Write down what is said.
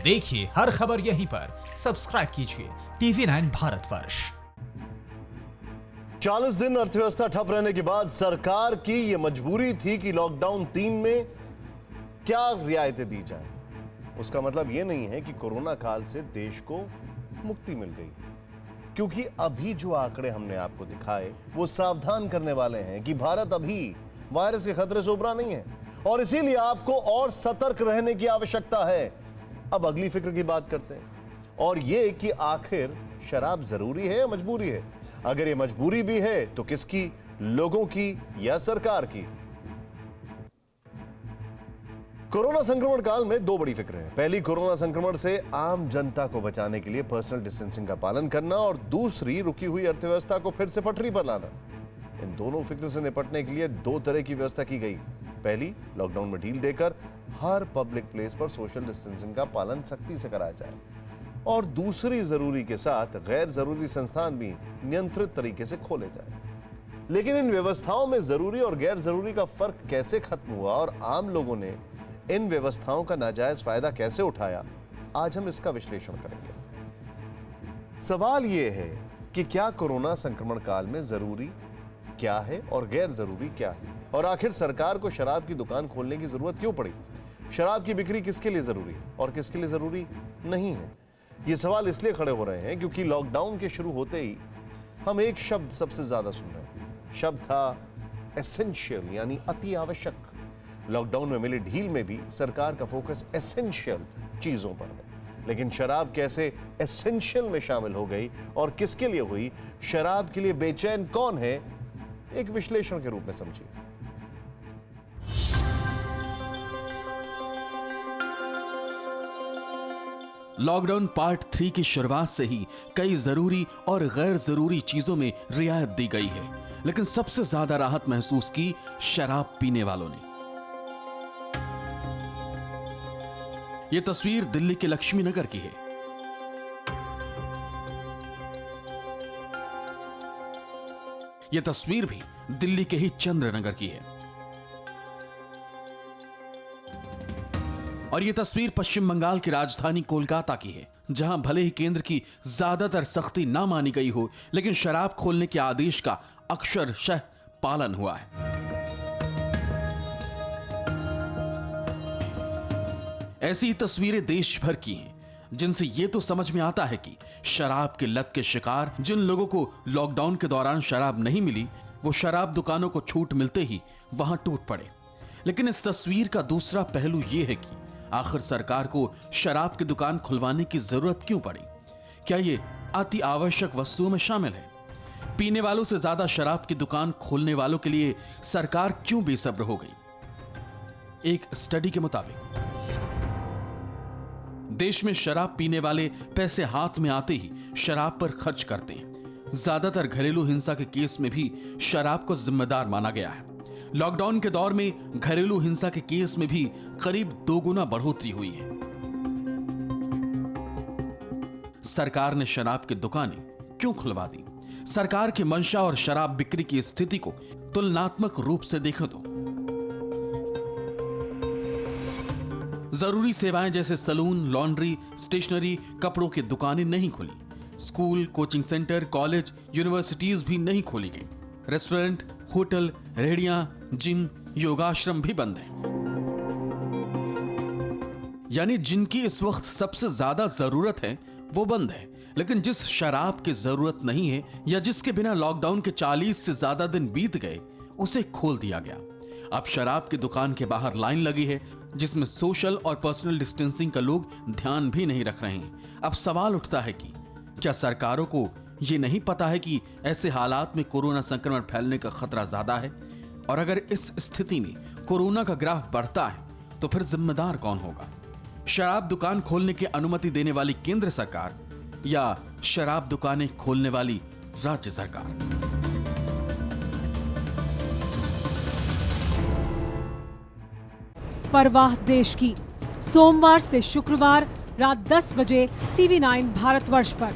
देखिए हर खबर यहीं पर। सब्सक्राइब कीजिए TV9 भारतवर्ष। 40 दिन अर्थव्यवस्था ठप रहने के बाद सरकार की यह मजबूरी थी कि लॉकडाउन 3 में क्या रियायतें दी जाए। उसका मतलब यह नहीं है कि कोरोना काल से देश को मुक्ति मिल गई, क्योंकि अभी जो आंकड़े हमने आपको दिखाए वो सावधान करने वाले हैं कि भारत अभी वायरस के खतरे से उबरा नहीं है और इसीलिए आपको और सतर्क रहने की आवश्यकता है। अब अगली फिक्र की बात करते हैं, और यह कि आखिर शराब जरूरी है या मजबूरी है। अगर ये मजबूरी भी है तो किसकी, लोगों की या सरकार की। कोरोना संक्रमण काल में दो बड़ी फिक्र है। पहली, कोरोना संक्रमण से आम जनता को बचाने के लिए पर्सनल डिस्टेंसिंग का पालन करना, और दूसरी, रुकी हुई अर्थव्यवस्था को फिर से पटरी पर लाना। इन दोनों फिक्र से निपटने के लिए दो तरह की व्यवस्था की गई। पहली, लॉकडाउन में ढील देकर हर पब्लिक प्लेस पर सोशल डिस्टेंसिंग का पालन सख्ती से कराया जाए, और दूसरी, जरूरी के साथ गैर जरूरी संस्थान भी नियंत्रित तरीके से खोले जाए। लेकिन इन व्यवस्थाओं में जरूरी और गैर जरूरी का फर्क कैसे खत्म हुआ और आम लोगों ने इन व्यवस्थाओं का नाजायज फायदा कैसे उठाया, आज हम इसका विश्लेषण करेंगे। सवाल यह है कि क्या कोरोना संक्रमण काल में जरूरी क्या है और गैर जरूरी क्या है, और आखिर सरकार को शराब की दुकान खोलने की जरूरत क्यों पड़ी। शराब की बिक्री किसके लिए जरूरी है और किसके लिए जरूरी नहीं है। ये सवाल इसलिए खड़े हो रहे हैं क्योंकि लॉकडाउन के शुरू होते ही हम एक शब्द सबसे ज्यादा सुन रहे हैं। शब्द था एसेंशियल, यानी अति आवश्यक। लॉकडाउन में मिली ढील में भी सरकार का फोकस एसेंशियल चीजों पर है, लेकिन शराब कैसे एसेंशियल में शामिल हो गई और किसके लिए हुई, शराब के लिए बेचैन कौन है, एक विश्लेषण के रूप में समझिए। लॉकडाउन पार्ट 3 की शुरुआत से ही कई जरूरी और गैर जरूरी चीजों में रियायत दी गई है, लेकिन सबसे ज्यादा राहत महसूस की शराब पीने वालों ने। यह तस्वीर दिल्ली के लक्ष्मी नगर की है। यह तस्वीर भी दिल्ली के ही चंद्र नगर की है, और यह तस्वीर पश्चिम बंगाल की राजधानी कोलकाता की है, जहां भले ही केंद्र की ज्यादातर सख्ती ना मानी गई हो, लेकिन शराब खोलने के आदेश का अक्षरशः पालन हुआ है। ऐसी ही तस्वीरें देश भर की हैं, जिनसे यह तो समझ में आता है कि शराब के लत के शिकार जिन लोगों को लॉकडाउन के दौरान शराब नहीं मिली, वो शराब दुकानों को छूट मिलते ही वहां टूट पड़े। लेकिन इस तस्वीर का दूसरा पहलू यह है कि आखिर सरकार को शराब की दुकान खुलवाने की जरूरत क्यों पड़ी। क्या ये अति आवश्यक वस्तुओं में शामिल है? पीने वालों से ज्यादा शराब की दुकान खोलने वालों के लिए सरकार क्यों बेसब्र हो गई? एक स्टडी के मुताबिक देश में शराब पीने वाले पैसे हाथ में आते ही शराब पर खर्च करते हैं। ज्यादातर घरेलू हिंसा के केस में भी शराब को जिम्मेदार माना गया है। लॉकडाउन के दौर में घरेलू हिंसा के केस में भी करीब 2 गुना बढ़ोतरी हुई है। सरकार ने शराब की दुकानें क्यों खुलवा दी? सरकार की मंशा और शराब बिक्री की स्थिति को तुलनात्मक रूप से देखें तो जरूरी सेवाएं जैसे सलून, लॉन्ड्री, स्टेशनरी, कपड़ों की दुकानें नहीं खुली। School, coaching centre, college, universities भी नहीं खोली गई। रेस्टोरेंट, होटल, रेहड़ियां, जिम, योगाश्रम भी बंद हैं। यानी जिनकी इस वक्त सबसे ज्यादा जरूरत है वो बंद है, लेकिन जिस शराब की जरूरत नहीं है या जिसके बिना लॉकडाउन के 40 से ज्यादा दिन बीत गए, उसे खोल दिया गया। अब शराब की दुकान के बाहर लाइन लगी है, जिसमें सोशल और पर्सनल डिस्टेंसिंग का लोग ध्यान भी नहीं रख रहे हैं। अब सवाल उठता है कि क्या सरकारों को यह नहीं पता है कि ऐसे हालात में कोरोना संक्रमण फैलने का खतरा ज्यादा है? और अगर इस स्थिति में कोरोना का ग्राफ बढ़ता है तो फिर जिम्मेदार कौन होगा? शराब दुकान खोलने की अनुमति देने वाली केंद्र सरकार या शराब दुकानें खोलने वाली राज्य सरकार? परवाह देश की, सोमवार से शुक्रवार रात 10 बजे TV9 भारतवर्ष पर।